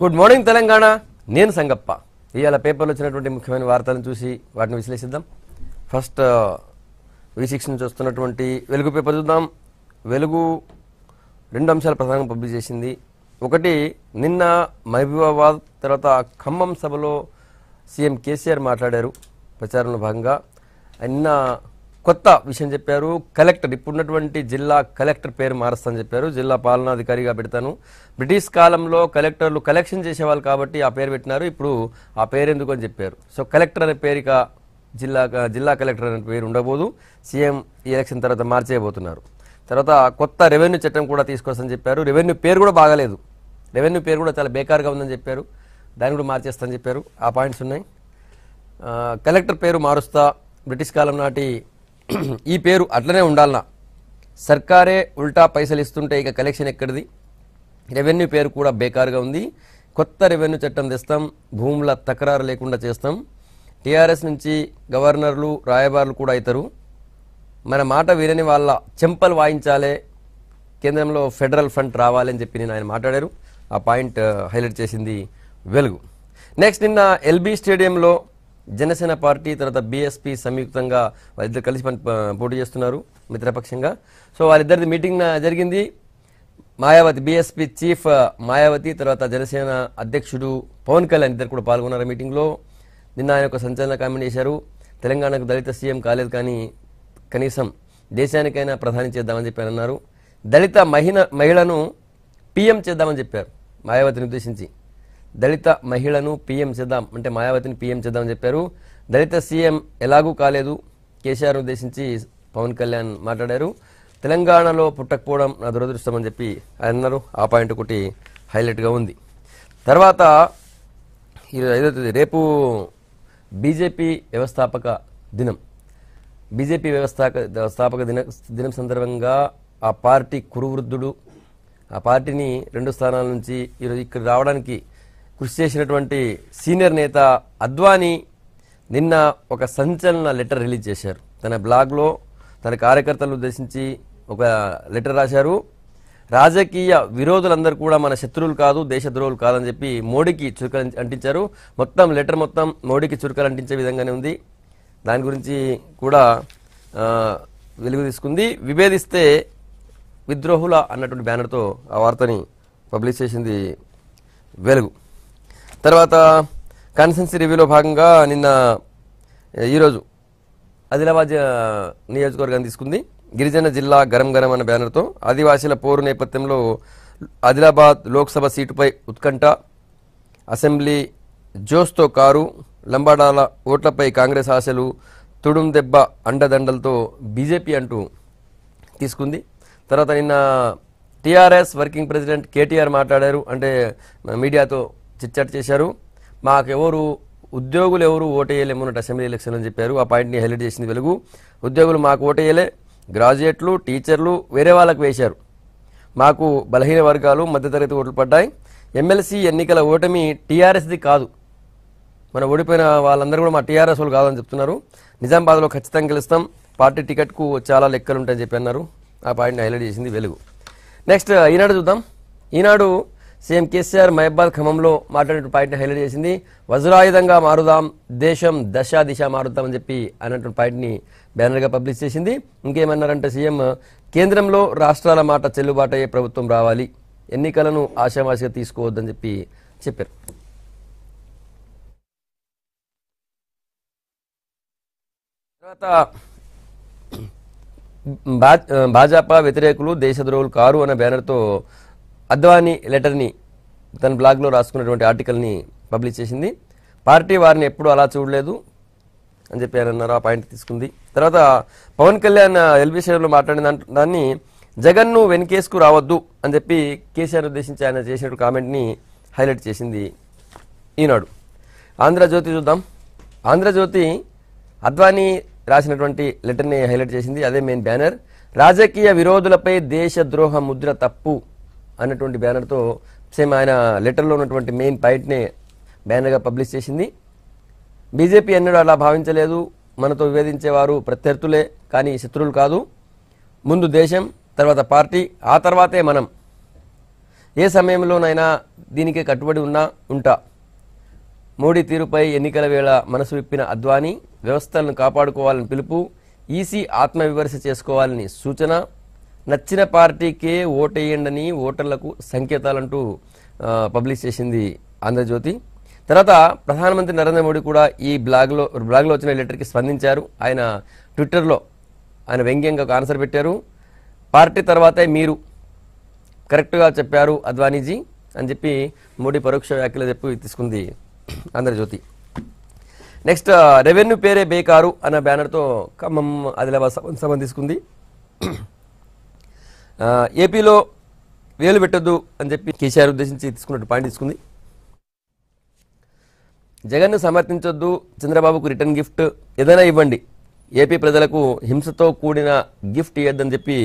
Good morning Telangana. నేను సంగప్ప. ఇవాళ పేపర్లో వచ్చినటువంటి ముఖ్యమైన వార్తలను చూసి వాటిని విశ్లేషిద్దాం. ఫస్ట్ V6 నుంచి వస్తున్నటువంటి వెలుగు పేపర్ చూద్దాం. వెలుగు రెండు అంశాలు ప్రధానంగా పబ్లిష్ చేసింది. ఒకటి, నిన్న మహబూబాబాద్ తర్వాత ఖమ్మం సభలో సీఎం కేసీఆర్ మాట్లాడారు ప్రచారంలో భాగంగా. నిన్న కొత్త విషయం చెప్పారు. కలెక్టర్, ఇప్పుడున్నటువంటి జిల్లా కలెక్టర్ పేరు మారుస్తానని చెప్పారు. జిల్లా పాలనాధికారిగా పెడతాను. బ్రిటిష్ కాలంలో కలెక్టర్లు కలెక్షన్ చేసేవాళ్ళు కాబట్టి ఆ పేరు పెట్టినారు. ఇప్పుడు ఆ పేరు ఎందుకు అని చెప్పారు. సో కలెక్టర్ అనే పేరుక జిల్లా కలెక్టర్ అనే పేరు ఉండబోదు. సీఎం ఈ ఎలక్షన్ తర్వాత మార్చేయబోతున్నారు. తర్వాత కొత్త రెవెన్యూ చట్టం కూడా తీసుకొస్తానని చెప్పారు. రెవెన్యూ పేరు కూడా బాగాలేదు. రెవెన్యూ పేరు కూడా చాలా బేకార్గా ఉందని చెప్పారు. దాన్ని కూడా మార్చేస్తానని చెప్పారు. ఆ పాయింట్స్ ఉన్నాయి. కలెక్టర్ పేరు మారుస్తా, బ్రిటిష్ కాలం నాటి ఈ పేరు అట్లనే ఉండాలన్నా, సర్కారే ఉల్టా పైసలు ఇస్తుంటే ఇక కలెక్షన్ ఎక్కడిది, రెవెన్యూ పేరు కూడా బేకారుగా ఉంది, కొత్త రెవెన్యూ చట్టం తెస్తాం, భూముల తకరారు లేకుండా చేస్తాం, టీఆర్ఎస్ నుంచి గవర్నర్లు రాయబారులు కూడా అవుతారు, మన మాట వినని వాళ్ళ చెంపలు వాయించాలే, కేంద్రంలో ఫెడరల్ ఫండ్ రావాలని చెప్పి నేను ఆయన మాట్లాడారు. ఆ పాయింట్ హైలైట్ చేసింది వెలుగు. నెక్స్ట్, నిన్న ఎల్బీ స్టేడియంలో జనసేన పార్టీ తర్వాత బీఎస్పీ సంయుక్తంగా వాళ్ళిద్దరు కలిసి పోటీ చేస్తున్నారు మిత్రపక్షంగా. సో వాళ్ళిద్దరిది మీటింగ్ జరిగింది. మాయావతి, బీఎస్పీ చీఫ్ మాయావతి తర్వాత జనసేన అధ్యక్షుడు పవన్ కళ్యాణ్ ఇద్దరు కూడా పాల్గొన్నారు మీటింగ్లో. నిన్న ఆయన ఒక సంచలన కామెంట్ చేశారు. తెలంగాణకు దళిత సీఎం కాలేదు కానీ కనీసం దేశానికైనా ప్రధాని చేద్దామని చెప్పి అన్నారు. దళిత మహిళను పీఎం చేద్దామని చెప్పారు మాయావతిని ఉద్దేశించి. దళిత మహిళను పీఎం చేద్దాం అంటే మాయావతిని పీఎం చేద్దామని చెప్పారు. దళిత సీఎం ఎలాగూ కాలేదు, కేసీఆర్ ఉద్దేశించి పవన్ కళ్యాణ్ మాట్లాడారు. తెలంగాణలో పుట్టకపోవడం నా దురదృష్టం అని చెప్పి ఆయన అన్నారు. ఆ పాయింట్ ఒకటి హైలైట్గా ఉంది. తర్వాత రేపు బీజేపీ వ్యవస్థాపక దినం. బీజేపీ వ్యవస్థాపక దినం సందర్భంగా ఆ పార్టీ కురువృద్ధుడు, ఆ పార్టీని 2 స్థానాల నుంచి ఈరోజు ఇక్కడ రావడానికి కృషి చేసినటువంటి సీనియర్ నేత అద్వానీ నిన్న ఒక సంచలన లెటర్ రిలీజ్ చేశారు. తన బ్లాగ్లో తన కార్యకర్తలను ఉద్దేశించి ఒక లెటర్ రాశారు. రాజకీయ విరోధులందరూ కూడా మన శత్రువులు కాదు, దేశద్రోహులు కాదని చెప్పి మోడీకి చురుకలు అంటించారు. మొత్తం లెటర్ మొత్తం మోడీకి చురుకలు అంటించే విధంగానే ఉంది. దాని గురించి కూడా వెలుగు తీసుకుంది. విభేదిస్తే విద్రోహుల అన్నటువంటి బ్యానర్తో ఆ వార్తని పబ్లిష్ చేసింది వెలుగు. తర్వాత కాన్స్టిట్యున్సీ రివ్యూలో భాగంగా నిన్న ఈరోజు ఆదిలాబాద్ నియోజకవర్గాన్ని తీసుకుంది. గిరిజన జిల్లా గరం గరం అన్న బ్యానర్తో ఆదివాసీల పోరు నేపథ్యంలో ఆదిలాబాద్ లోక్సభ సీటుపై ఉత్కంఠ, అసెంబ్లీ జోస్తో కారు, లంబాడాల ఓట్లపై కాంగ్రెస్ ఆశలు, తుడుం దెబ్బ అండదండలతో బీజేపీ అంటూ తీసుకుంది. తర్వాత నిన్న టీఆర్ఎస్ వర్కింగ్ ప్రెసిడెంట్ కేటీఆర్ మాట్లాడారు. అంటే మీడియాతో చిట్చాట్ చేశారు. ఉద్యోగులు ఎవరు ఓటేయలేమన్నట్టు అసెంబ్లీ ఎలక్షన్ అని చెప్పారు. ఆ పాయింట్ని హైలైట్ చేసింది వెలుగు. ఉద్యోగులు మాకు ఓటేయలే, గ్రాడ్యుయేట్లు టీచర్లు వేరే వాళ్ళకు వేశారు, మాకు బలహీన వర్గాలు మధ్యతరగతి ఓట్లు పడ్డాయి, ఎమ్మెల్సీ ఎన్నికల ఓటమి టీఆర్ఎస్ది కాదు, మన ఓడిపోయిన వాళ్ళందరూ కూడా మా టీఆర్ఎస్ వాళ్ళు కాదని చెప్తున్నారు, నిజామాబాద్లో ఖచ్చితంగా గెలుస్తాం, పార్టీ టికెట్కు చాలా లెక్కలు ఉంటాయని చెప్పి అన్నారు. ఆ పాయింట్ని హైలైట్ చేసింది వెలుగు. నెక్స్ట్ ఈనాడు చూద్దాం. ఈనాడు సీఎం కేసీఆర్ మహబాద్ ఖమ్మంలో మాట్లాడిన పాయింట్ని హైలైట్ చేసింది. వజ్రాయుధంగా మారుదాం, దేశం దిశ మారుద్దామని చెప్పి అన్నటువంటి పాయింట్ని బ్యానర్గా పబ్లిష్ చేసింది. ఇంకేమన్నారంటే సీఎం, కేంద్రంలో రాష్ట్రాల మాట చెల్లుబాటయ్యే ప్రభుత్వం రావాలి, ఎన్నికలను ఆశామాషిగా తీసుకోవద్దని చెప్పి చెప్పారు. తర్వాత భాజపా వ్యతిరేకులు దేశద్రోహులు కారు అనే బ్యానర్తో అద్వానీ లెటర్ని తన బ్లాగ్లో రాసుకున్నటువంటి ఆర్టికల్ని పబ్లిష్ చేసింది. పార్టీ వారిని ఎప్పుడూ అలా చూడలేదు అని చెప్పి ఆయన అన్నారు. ఆ పాయింట్ తీసుకుంది. తర్వాత పవన్ కళ్యాణ్ ఎల్బీ స్టేడియంలో మాట్లాడిన దాన్ని జగన్ను వెనకేసుకు రావద్దు అని చెప్పి కేసీఆర్ ఉద్దేశించి ఆయన చేసినటువంటి కామెంట్ని హైలైట్ చేసింది ఈనాడు. ఆంధ్రజ్యోతి చూద్దాం. ఆంధ్రజ్యోతి అద్వానీ రాసినటువంటి లెటర్ని హైలైట్ చేసింది. అదే మెయిన్ బ్యానర్. రాజకీయ విరోధులపై దేశద్రోహ ముద్ర తప్పు అన్నటువంటి బ్యానర్తో సేమ్ ఆయన లెటర్లో ఉన్నటువంటి మెయిన్ పాయింట్ని బ్యానర్గా పబ్లిష్ చేసింది. బీజేపీ ఎన్నడూ అలా భావించలేదు, మనతో వివేదించేవారు ప్రత్యర్థులే కానీ శత్రువులు కాదు, ముందు దేశం తర్వాత పార్టీ ఆ తర్వాతే మనం, ఏ సమయంలోనైనా దీనికే కట్టుబడి ఉంటా. మోడీ తీరుపై ఎన్నికల వేళ మనసు విప్పిన అద్వానీ వ్యవస్థలను కాపాడుకోవాలని పిలుపు, ఈసీ ఆత్మవిమర్శ చేసుకోవాలని సూచన, నచ్చిన పార్టీకే ఓటేయండని ఓటర్లకు సంకేతాలంటూ పబ్లిష్ చేసింది ఆంధ్రజ్యోతి. తర్వాత ప్రధానమంత్రి నరేంద్ర మోడీ కూడా ఈ బ్లాగ్లో వచ్చిన లెటర్కి స్పందించారు. ఆయన ట్విట్టర్లో ఆయన వ్యంగ్యంగా ఒక ఆన్సర్ పెట్టారు. పార్టీ తర్వాతే మీరు కరెక్ట్గా చెప్పారు అద్వానీజీ అని చెప్పి మోడీ పరోక్ష వ్యాఖ్యలు చెప్పి తీసుకుంది ఆంధ్రజ్యోతి. నెక్స్ట్ రెవెన్యూ పేరే బేకారు అన్న బ్యానర్తో ఖమ్మం ఆదిలాబాద్ సంబంధం తీసుకుంది. ఏపీలో వేలు పెట్టొద్దు అని చెప్పి కేసీఆర్ ఉద్దేశించి తీసుకున్నట్టు పాయింట్ తీసుకుంది. జగన్ను సమర్థించొద్దు, చంద్రబాబుకు రిటర్న్ గిఫ్ట్ ఏదైనా ఇవ్వండి, ఏపీ ప్రజలకు హింసతో కూడిన గిఫ్ట్ ఇవ్వద్దని చెప్పి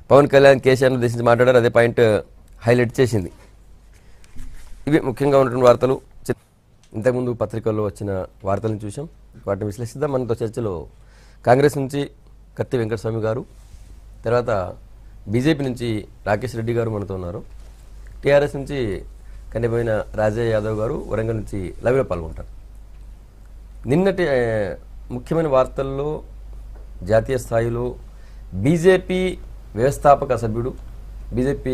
పవన్ కళ్యాణ్ కేసీఆర్ను ఉద్దేశించి మాట్లాడారు. అదే పాయింట్ హైలైట్ చేసింది. ఇవి ముఖ్యంగా ఉన్నటువంటి వార్తలు. ఇంతకుముందు పత్రికల్లో వచ్చిన వార్తలను చూసాం, వాటిని విశ్లేషిద్దాం. మనతో చర్చలో కాంగ్రెస్ నుంచి కత్తి వెంకటస్వామి గారు, తర్వాత బీజేపీ నుంచి రాకేష్ రెడ్డి గారు మనతో ఉన్నారు, టీఆర్ఎస్ నుంచి కనిపోయిన రాజయ్య యాదవ్ గారు, వరంగల్ నుంచి లైవ్లో పాల్గొంటారు. నిన్నటి ముఖ్యమైన వార్తల్లో జాతీయ స్థాయిలో బీజేపీ వ్యవస్థాపక సభ్యుడు, BJP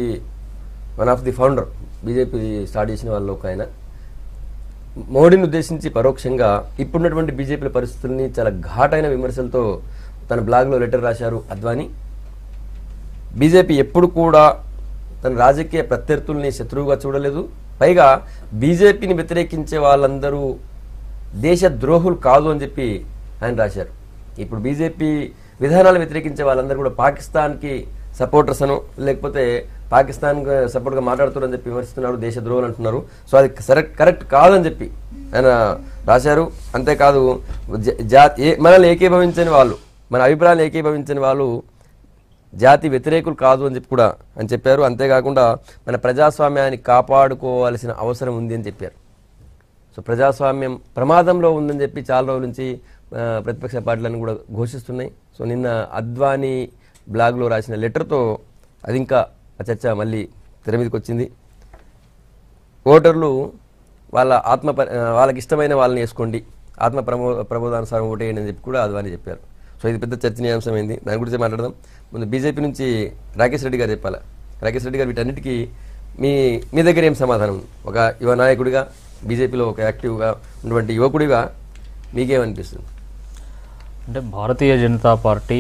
one of the founder, BJP start చేసిన వాళ్ళు ఒక ఆయన, మోడీని ఉద్దేశించి పరోక్షంగా ఇప్పుడున్నటువంటి బీజేపీ పరిస్థితుల్ని చాలా ఘాటైన విమర్శలతో తన బ్లాగ్లో లెటర్ రాశారు అద్వానీ. బీజేపీ ఎప్పుడు కూడా తన రాజకీయ ప్రత్యర్థుల్ని శత్రువుగా చూడలేదు, పైగా బీజేపీని వ్యతిరేకించే వాళ్ళందరూ దేశ ద్రోహులు కాదు అని చెప్పి ఆయన రాశారు. ఇప్పుడు బీజేపీ విధానాలు వ్యతిరేకించే వాళ్ళందరూ కూడా పాకిస్తాన్కి సపోర్టర్స్ అను, లేకపోతే పాకిస్తాన్ సపోర్ట్గా మాట్లాడుతున్నారని చెప్పి విమర్శిస్తున్నారు, దేశ ద్రోహులు అంటున్నారు. సో అది కరెక్ట్ కాదని చెప్పి ఆయన రాశారు. అంతేకాదు మనల్ని ఏకీభవించని వాళ్ళు, మన అభిప్రాయాలు ఏకీభవించని వాళ్ళు జాతి వ్యతిరేకులు కాదు అని చెప్పి కూడా అని చెప్పారు. అంతేకాకుండా మన ప్రజాస్వామ్యాన్ని కాపాడుకోవాల్సిన అవసరం ఉంది అని చెప్పారు. సో ప్రజాస్వామ్యం ప్రమాదంలో ఉందని చెప్పి చాలా రోజుల నుంచి ప్రతిపక్ష పార్టీలను కూడా ఘోషిస్తున్నాయి. సో నిన్న అద్వానీ బ్లాగ్లో రాసిన లెటర్తో అది ఇంకా ఆ చర్చ మళ్ళీ తెర మీదకి వచ్చింది. ఓటర్లు వాళ్ళకి ఇష్టమైన వాళ్ళని వేసుకోండి, ఆత్మ ప్రబోధానుసారం ఓటేయండి అని చెప్పి కూడా అద్వానీ చెప్పారు. సో ఇది పెద్ద చర్చనీయాంశమైంది, దాని గురించి మాట్లాడదాం. ముందు బీజేపీ నుంచి రాకేష్ రెడ్డి గారు చెప్పాలా. రాకేష్ రెడ్డి గారు వీటన్నిటికీ మీ దగ్గర ఏం సమాధానం? ఒక యువ నాయకుడిగా, బీజేపీలో ఒక యాక్టివ్గా ఉన్నటువంటి యువకుడిగా మీకేమనిపిస్తుంది? అంటే భారతీయ జనతా పార్టీ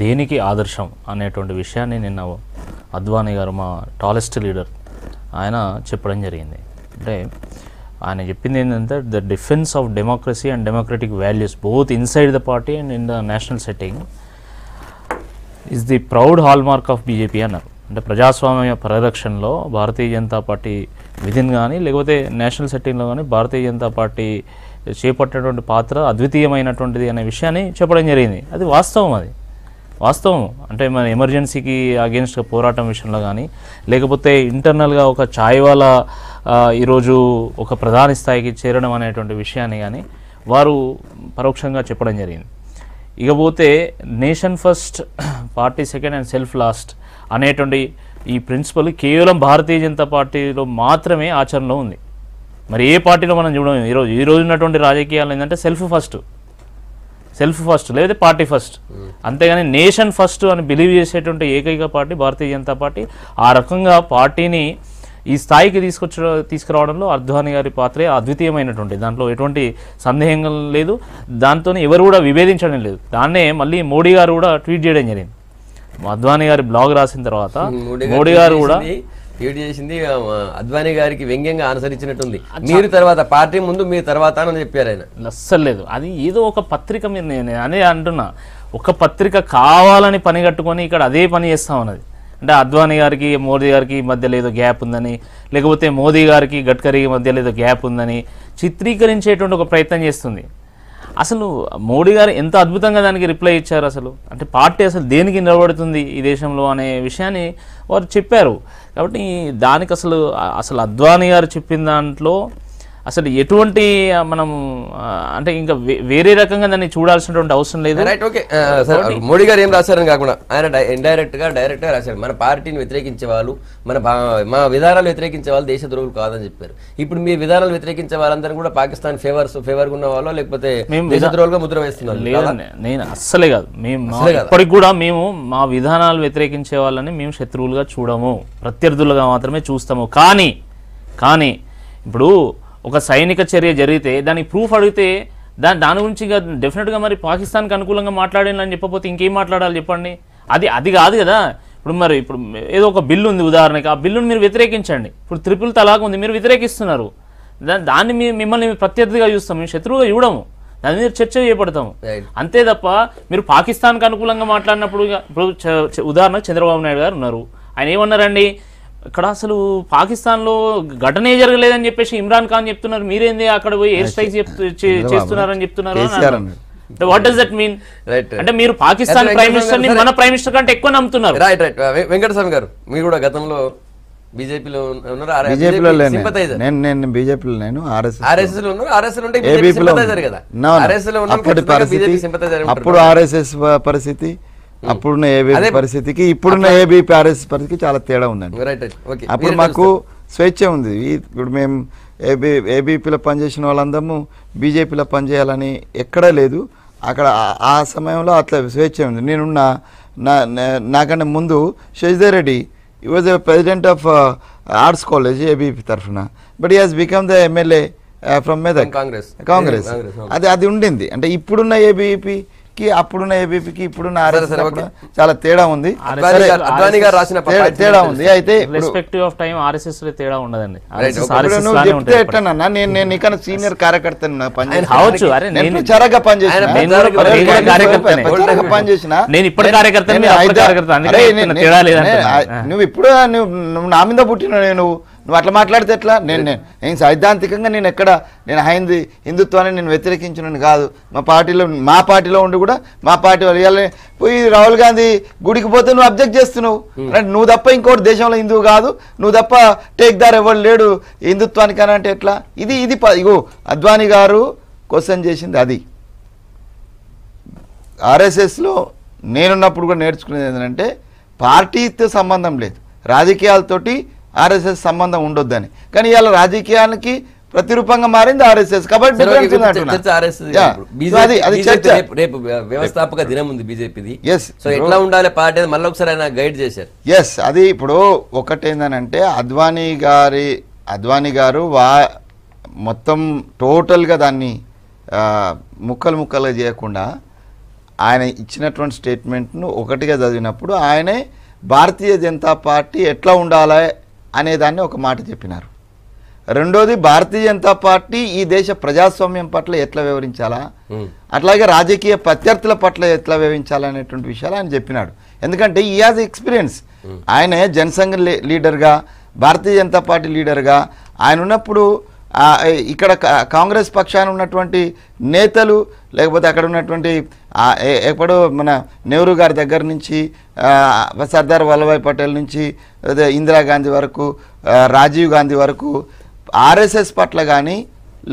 దేనికి ఆదర్శం అనేటువంటి విషయాన్ని నిన్న అద్వానీ గారు, మా టాలెస్ట్ లీడర్, ఆయన చెప్పడం జరిగింది. అంటే ఆయన చెప్పింది ఏంటంటే the defence of democracy and democratic values both inside the party and in the national setting is the proud hall mark of BJP అన్నారు. అంటే ప్రజాస్వామ్య పరిరక్షణలో భారతీయ జనతా పార్టీ విధిన్ కానీ లేకపోతే నేషనల్ సెట్టింగ్లో కానీ భారతీయ జనతా పార్టీ చేపట్టినటువంటి పాత్ర అద్వితీయమైనటువంటిది అనే విషయాన్ని చెప్పడం జరిగింది. అది వాస్తవం, అది వాస్తవం. అంటే మన ఎమర్జెన్సీకి అగేన్స్ట్గా పోరాటం విషయంలో కానీ లేకపోతే ఇంటర్నల్గా ఒక ఛాయ్ వాలా ఈరోజు ఒక ప్రధాని స్థాయికి చేరడం అనేటువంటి విషయాన్ని కానీ వారు పరోక్షంగా చెప్పడం జరిగింది. ఇకపోతే nation first, party second and self last అనేటువంటి ఈ ప్రిన్సిపల్ కేవలం భారతీయ జనతా పార్టీలో మాత్రమే ఆచరణలో ఉంది. మరి ఏ పార్టీలో మనం చూడడం ఈరోజు ఉన్నటువంటి రాజకీయాలు ఏంటంటే సెల్ఫ్ ఫస్ట్ లేదా పార్టీ ఫస్ట్, అంతేగాని నేషన్ ఫస్ట్ అని బిలీవ్ చేసేటువంటి ఏకైక పార్టీ భారతీయ జనతా పార్టీ. ఆ రకంగా పార్టీని ఈ స్థాయికి తీసుకురావడంలో అద్వానీ గారి పాత్రే అద్వితీయమైనటువంటి, దాంట్లో ఎటువంటి సందేహం లేదు, దాంతో ఎవరు కూడా విభేదించడం లేదు. దాన్నే మళ్ళీ మోడీ గారు కూడా ట్వీట్ చేయడం జరిగింది. అద్వానీ గారి బ్లాగ్ రాసిన తర్వాత మోడీ గారు కూడా ట్వీట్ చేసింది. అద్వానీ గారికి వ్యంగ్యంగా ఆన్సర్ ఇచ్చినట్టుంది, మీరు తర్వాత పార్టీ ముందు మీరు తర్వాత అని చెప్పారు ఆయన. అస్సలు లేదు, అది ఏదో ఒక పత్రిక మీద నేను అనే అంటున్నా, ఒక పత్రిక కావాలని పని కట్టుకొని ఇక్కడ అదే పని చేస్తామన్నది. అంటే అద్వానీ గారికి మోదీ గారికి మధ్యలో ఏదో గ్యాప్ ఉందని, లేకపోతే మోదీ గారికి గడ్కరీ మధ్యలో ఏదో గ్యాప్ ఉందని చిత్రీకరించేటువంటి ఒక ప్రయత్నం చేస్తుంది. అసలు మోడీ గారు ఎంత అద్భుతంగా దానికి రిప్లై ఇచ్చారు. అసలు అంటే పార్టీ అసలు దేనికి నిలబడుతుంది ఈ దేశంలో అనే విషయాన్ని వారు చెప్పారు. కాబట్టి దానికి అసలు అద్వానీ గారు చెప్పిన దాంట్లో అసలు ఎటువంటి మనం అంటే ఇంకా వేరే రకంగా దాన్ని చూడాల్సినటువంటి అవసరం లేదు. Right, okay. మోడీ గారు ఏం రాశారని కాకుండా ఆయన ఇండైరెక్ట్ గా రాశారు, మన పార్టీని వ్యతిరేకించే వాళ్ళు మా విధానాలు వ్యతిరేకించే వాళ్ళు దేశ ద్రోహులు కాదని చెప్పారు. ఇప్పుడు మీ విధానాలు వ్యతిరేకించే వాళ్ళందరూ కూడా పాకిస్తాన్ ఫేవర్ ఉన్న వాళ్ళు లేకపోతే దేశ ద్రోహులుగా ముద్ర వేస్తున్నారు. నేను అస్సలే కాదు, మేము ఇప్పటికి కూడా మేము మా విధానాలు వ్యతిరేకించే వాళ్ళని మేము శత్రువులుగా చూడము, ప్రత్యర్థులుగా మాత్రమే చూస్తాము. కానీ ఇప్పుడు ఒక సైనిక చర్య జరిగితే దానికి ప్రూఫ్ అడిగితే దాని గురించి డెఫినెట్గా మరి పాకిస్తాన్కి అనుకూలంగా మాట్లాడాలని చెప్పకపోతే ఇంకేం మాట్లాడాలి చెప్పండి. అది కాదు కదా. ఇప్పుడు ఏదో ఒక బిల్లు ఉంది ఉదాహరణకి, ఆ బిల్లును మీరు వ్యతిరేకించండి. ఇప్పుడు ట్రిపుల్ తలాక్ ఉంది, మీరు వ్యతిరేకిస్తున్నారు. దాన్ని మిమ్మల్ని ప్రత్యర్థిగా చూస్తాం, మేము శత్రువుగా చూడము, దాని మీద చర్చ చేపడతాము అంతే తప్ప మీరు పాకిస్తాన్కి అనుకూలంగా మాట్లాడినప్పుడు ఇప్పుడు ఉదాహరణకు చంద్రబాబు నాయుడు గారు ఉన్నారు, ఆయన ఏమన్నారండి, ఇక్కడ అసలు పాకిస్తాన్లో ఘటనే జరగలేదని చెప్పేసి ఇమ్రాన్ ఖాన్ చెప్తున్నారు, మీరేంది అక్కడ పోయి ఎయిర్ స్ట్రైక్ చేస్తున్నారని చెప్తున్నారు. What does that mean? అంటే మీరు పాకిస్తాన్ ప్రైమ్ మినిస్టర్ ని మన ప్రైమ్ మినిస్టర్ కంటే ఎక్కువ నమ్ముతున్నారు. రైట్. వెంకటస్వామి గారు, మీరు కూడా గతంలో బీజేపీలో ఉన్నారు, నేను బీజేపీలో లేను, ఆర్ఎస్ఎస్ లో ఉన్నారు. ఆర్ఎస్ఎస్ ఉంటే సింపథైజర్ కదా, ఆర్ఎస్ఎస్ లో ఉన్న అప్పుడు ఆర్ఎస్ఎస్ పరిస్థితి, అప్పుడున్న ఏబీపీ పరిస్థితికి ఇప్పుడున్న ఏబీపీ ఆర్ఎస్ పరిస్థితికి చాలా తేడా ఉందండి. అప్పుడు మాకు స్వేచ్ఛ ఉంది. ఇప్పుడు మేము ఏబీపీలో పనిచేసిన వాళ్ళందరము బీజేపీలో పనిచేయాలని ఎక్కడా లేదు. అక్కడ ఆ సమయంలో అట్లా స్వేచ్ఛ ఉంది. నేనున్న నాకంటే ముందు Shashidhar Reddy, he was a president of arts college ABP tarafuna, but he has become the MLA from Medak Congress. అది ఉండింది. అంటే ఇప్పుడున్న ఏబీపీ కి అప్పుడున్న ఏబీపీకి ఇప్పుడున్న ఆర్ఎస్ చాలా తేడా ఉంది, తేడా ఉంది. అయితే రెస్పెక్టివ్ ఆఫ్ టైం ఆర్ఎస్ఎస్ లో తేడా ఉండదండి. నువ్వు చెప్తే ఎట్టనన్నా, నేను ఇక్కడ సీనియర్ కార్యకర్తను ప్రచారంగా పనిచేసిన నువ్వు ఇప్పుడు నువ్వు నా మీద పుట్టిన నువ్వు అట్లా మాట్లాడితే ఎట్లా? నేను సైద్ధాంతికంగా నేను హిందుత్వాన్ని నేను వ్యతిరేకించిన కాదు. మా పార్టీలో ఉండి కూడా మా పార్టీ వాళ్ళు పోయి రాహుల్ గాంధీ గుడికి పోతే నువ్వు అబ్జెక్ట్ చేస్తున్నావు. నువ్వు తప్ప ఇంకోటి దేశంలో హిందువు కాదు, నువ్వు తప్ప టేక్ దార్ ఎవరు లేడు హిందుత్వానికి అని అంటే ఎట్లా? ఇది ఇగో అద్వానీ గారు క్వశ్చన్ చేసింది అది. ఆర్ఎస్ఎస్లో నేనున్నప్పుడు కూడా నేర్చుకునేది ఏంటంటే పార్టీతో సంబంధం లేదు, రాజకీయాలతోటి ఆర్ఎస్ఎస్ సంబంధం ఉండొద్దని. కానీ ఇవాళ రాజకీయానికి ప్రతిరూపంగా మారింది ఆర్ఎస్ఎస్. కాబట్టి వ్యవస్థాపక దినం ఉంది బీజేపీది. ఎట్లా ఉండాలి పార్టీ మళ్ళీ ఒకసారి ఆయన గైడ్ చేశారు. ఎస్, అది ఇప్పుడు ఒకటేందనంటే అద్వానీ గారు మొత్తం టోటల్గా దాన్ని ముక్కలుగా చేయకుండా ఆయన ఇచ్చినటువంటి స్టేట్మెంట్ను ఒకటిగా చదివినప్పుడు ఆయనే భారతీయ జనతా పార్టీ ఎట్లా ఉండాలి అనేదాన్ని ఒక మాట చెప్పినారు. రెండోది భారతీయ జనతా పార్టీ ఈ దేశ ప్రజాస్వామ్యం పట్ల ఎట్లా వ్యవహరించాలా, అట్లాగే రాజకీయ ప్రత్యర్థుల పట్ల ఎట్లా వ్యవహరించాలనేటువంటి విషయాలు ఆయన చెప్పినాడు. ఎందుకంటే ఈ హాజ్ ఎక్స్పీరియన్స్. ఆయనే జనసంఘ్ లీడర్గా, భారతీయ జనతా పార్టీ లీడర్గా ఆయన ఉన్నప్పుడు ఇక్కడ కాంగ్రెస్ పక్షాన ఉన్నటువంటి నేతలు, లేకపోతే అక్కడ ఉన్నటువంటి ఎప్పుడో మన నెహ్రూ గారి దగ్గర నుంచి సర్దార్ వల్లభాయ్ పటేల్ నుంచి ఇందిరాగాంధీ వరకు, రాజీవ్ గాంధీ వరకు ఆర్ఎస్ఎస్ పట్ల కానీ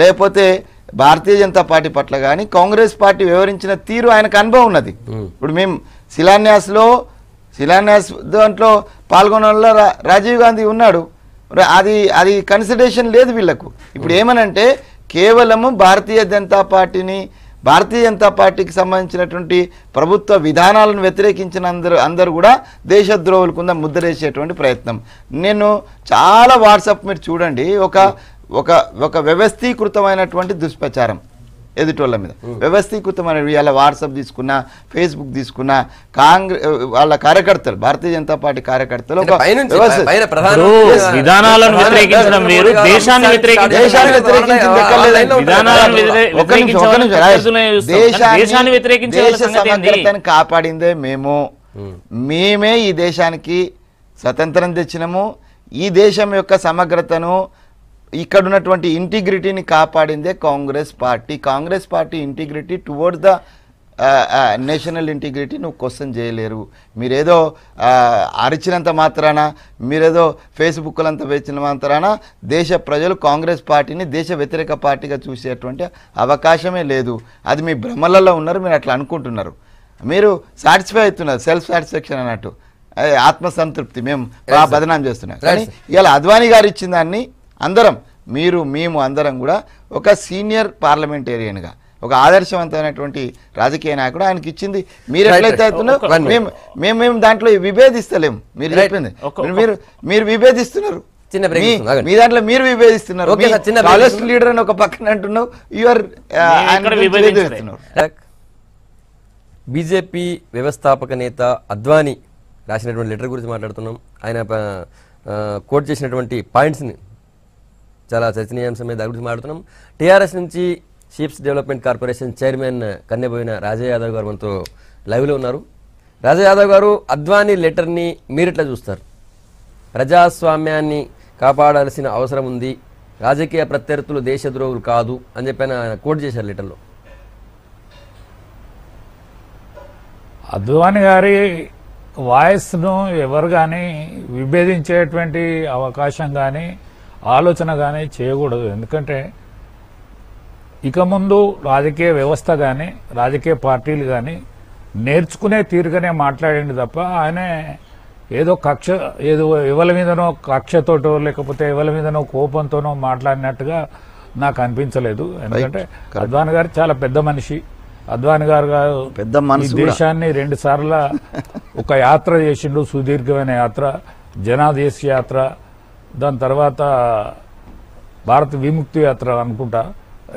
లేకపోతే భారతీయ జనతా పార్టీ పట్ల కానీ కాంగ్రెస్ పార్టీ వ్యవహరించిన తీరు ఆయనకు అనుభవం ఉన్నది. ఇప్పుడు మేము శిలాన్యాస్ దాంట్లో పాల్గొనడంలో రాజీవ్ గాంధీ ఉన్నాడు. అది కన్సిడరేషన్ లేదు వీళ్లకు. ఇప్పుడు ఏమనంటే కేవలము భారతీయ జనతా పార్టీకి సంబంధించినటువంటి ప్రభుత్వ విధానాలను వ్యతిరేకించిన అందరూ కూడా దేశద్రోహుల కింద ముద్రేసేటువంటి ప్రయత్నం. నేను చాలా వాట్సాప్ మీరు చూడండి, ఒక వ్యవస్థీకృతమైనటువంటి దుష్ప్రచారం ఎదుటోళ్ళ మీద, వ్యవస్థీకృతమైన ఇవాళ వాట్సాప్ తీసుకున్నా, ఫేస్బుక్ తీసుకున్నా, వాళ్ళ కార్యకర్తలు, భారతీయ జనతా పార్టీ కార్యకర్తలు విధానాలను వ్యతిరేకించడం వేరు, దేశాన్ని సమగ్రతను కాపాడిందే మేమే ఈ దేశానికి స్వతంత్రం తెచ్చినాము. ఈ దేశం యొక్క సమగ్రతను, ఇక్కడ ఉన్నటువంటి ఇంటిగ్రిటీని కాపాడిందే Congress party integrity towards the national integrity నువ్వు క్వశ్చన్ చేయలేరు. మీరేదో అరిచినంత మాత్రాన, మీరేదో ఫేస్బుక్లంతా వేసిన మాత్రాన దేశ ప్రజలు కాంగ్రెస్ పార్టీని దేశ వ్యతిరేక పార్టీగా చూసేటువంటి అవకాశమే లేదు. అది మీ భ్రమలలో ఉన్నారు, మీరు అట్లా అనుకుంటున్నారు. మీరు సాటిస్ఫై అవుతున్నారు, సెల్ఫ్ సాటిస్ఫాక్షన్ అన్నట్టు, ఆత్మసంతృప్తి, మేము బదనాం చేస్తున్నాం. కానీ ఇవాళ అద్వానీ గారు ఇచ్చిన దాన్ని అందరం, మేము అందరం కూడా ఒక సీనియర్ పార్లమెంటేరియన్గా, ఒక ఆదర్శవంతమైనటువంటి రాజకీయ నాయకుడు ఆయనకి ఇచ్చింది. మీరు ఎట్లయితే అవుతున్నారో మేము దాంట్లో విభేదిస్తలేము. మీరు చెప్పింది మీరు విభేదిస్తున్నారు, మీ దాంట్లో మీరు విభేదిస్తున్నారు. లీడర్ అని ఒక పక్కన అంటున్నావు, యూఆర్ బీజేపీ వ్యవస్థాపక నేత అద్వానీ రాసినటువంటి లెటర్ గురించి మాట్లాడుతున్నాం. ఆయన కోట్ చేసినటువంటి పాయింట్స్ని చాలా చర్చనీయాంశం మీద దాని గురించి మాట్లాడుతున్నాం. టీఆర్ఎస్ నుంచి sheeps development corporation chairman Kanneboina Raja Yadav గారు మనతో లైవ్లో ఉన్నారు. రాజా యాదవ్ గారు, అద్వానీ లెటర్ని మీరెట్లా చూస్తారు? ప్రజాస్వామ్యాన్ని కాపాడాల్సిన అవసరం ఉంది, రాజకీయ ప్రత్యర్థులు దేశద్రోహులు కాదు అని చెప్పి ఆయన కోట్ చేశారు లెటర్లో. అద్వానీ గారి వాయిస్ను ఎవరు కానీ విభేదించేటువంటి అవకాశం కానీ ఆలోచన కానీ చేయకూడదు. ఎందుకంటే ఇక ముందు రాజకీయ వ్యవస్థ కానీ రాజకీయ పార్టీలు కానీ నేర్చుకునే తీరుగానే మాట్లాడింది తప్ప ఆయన ఏదో ఎవరి మీదనో కక్షతోటో లేకపోతే ఎవరి మీదనో కోపంతోనో మాట్లాడినట్టుగా నాకు అనిపించలేదు. ఎందుకంటే అద్వానీ గారు చాలా పెద్ద మనిషి. అద్వానీ గారు పెద్ద మనసు, దేశాన్ని 2 సార్లు ఒక యాత్ర చేసిండు, సుదీర్ఘమైన యాత్ర, జనాదేశ యాత్ర, దాని తర్వాత భారత విముక్తి యాత్ర అనుకుంటా,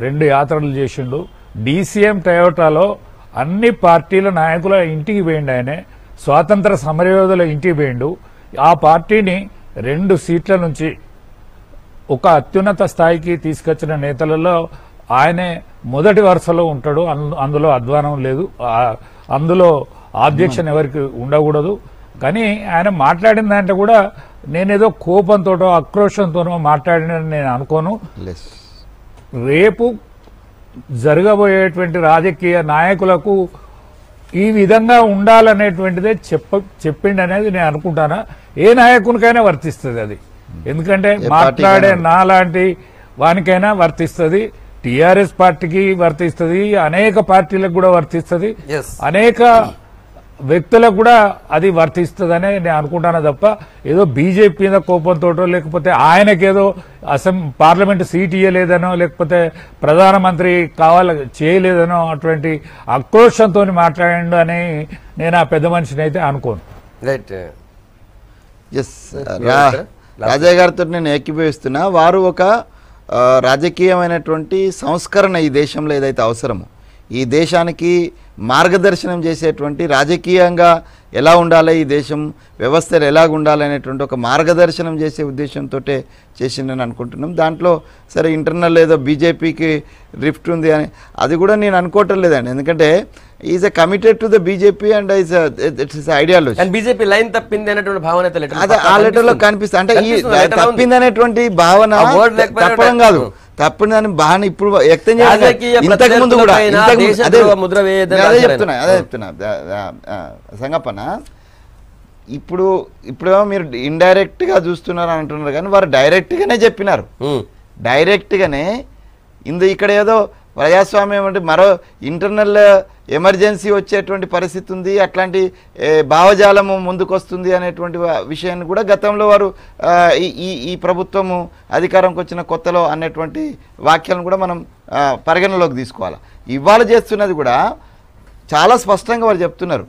2 యాత్రలు చేసిండు. డీసీఎం టయోటాలో అన్ని పార్టీల నాయకుల ఇంటికి పోయిండు. ఆయనే స్వాతంత్ర సమరయోధుల ఇంటికి పోయిండు. ఆ పార్టీని 2 సీట్ల నుంచి ఒక అత్యున్నత స్థాయికి తీసుకొచ్చిన నేతలలో ఆయనే మొదటి వరుసలో ఉంటాడు. అందులో అధ్వానం లేదు, అందులో ఆబ్జెక్షన్ ఎవరికి ఉండకూడదు. కానీ ఆయన మాట్లాడిన దాంట్లో కూడా నేనేదో కోపంతోటో ఆక్రోషంతోనో మాట్లాడినని నేను అనుకోను. రేపు జరగబోయేటువంటి రాజకీయ నాయకులకు ఈ విధంగా ఉండాలనేటువంటిదే చెప్పిండనేది నేను అనుకుంటానా. ఏ నాయకునికైనా వర్తిస్తుంది అది. ఎందుకంటే మాట్లాడే నాలాంటి వానికైనా వర్తిస్తుంది, టీఆర్ఎస్ పార్టీకి వర్తిస్తుంది, అనేక పార్టీలకు కూడా వర్తిస్తుంది, అనేక వ్యక్తులకు కూడా అది వర్తిస్తుందనే నేను అనుకుంటాను తప్ప ఏదో బీజేపీ మీద కోపంతో లేకపోతే ఆయనకేదో పార్లమెంట్ సీట్ ఇయ్యలేదనో లేకపోతే ప్రధానమంత్రి చేయలేదనో అటువంటి ఆక్రోషంతో మాట్లాడండు అని నేను ఆ పెద్ద మనిషిని అయితే అనుకోను. రైట్. రాజా గారితో నేను ఏకీభవిస్తున్నా. వారు ఒక రాజకీయమైనటువంటి సంస్కరణ ఈ దేశంలో ఏదైతే అవసరమో, ఈ దేశానికి మార్గదర్శనం చేసేటువంటి, రాజకీయంగా ఎలా ఉండాలి, ఈ దేశం వ్యవస్థలు ఎలాగ ఉండాలి అనేటువంటి ఒక మార్గదర్శనం చేసే ఉద్దేశంతో చేసిందని అనుకుంటున్నాం. దాంట్లో సరే ఇంటర్నల్ ఏదో బీజేపీకి రిఫ్ట్ ఉంది అని అది కూడా నేను అనుకోవటం లేదండి. ఎందుకంటే is a committed to the BJP and it's ideology. BJP line తప్పింది అనేటువంటి భావన అదే ఆ లెటర్ లో కనిపిస్తుంది. అంటే ఈ తప్పింది అనేటువంటి భావన తప్పడం కాదు, తప్పని దాని భావన ఇప్పుడు వ్యక్తం చేయాలి. ఇంతకు ముందు కూడా అదే చెప్తున్నా సంగప్పన. ఇప్పుడేమో మీరు ఇండైరెక్ట్ గా చూస్తున్నారు అంటున్నారు, కానీ వారు డైరెక్ట్ గానే చెప్పినారు. డైరెక్ట్ గానే ఇక్కడ ఏదో ప్రజాస్వామ్యం అంటే మరో ఇంటర్నల్ ఎమర్జెన్సీ వచ్చేటువంటి పరిస్థితి ఉంది, అట్లాంటి భావజాలము ముందుకొస్తుంది అనేటువంటి విషయాన్ని కూడా గతంలో వారు ఈ ప్రభుత్వము అధికారంకి వచ్చిన కొత్తలో అన్నటువంటి వాక్యాలను కూడా మనం పరిగణలోకి తీసుకోవాలి. ఇవాళ చేస్తున్నది కూడా చాలా స్పష్టంగా వారు చెప్తున్నారు,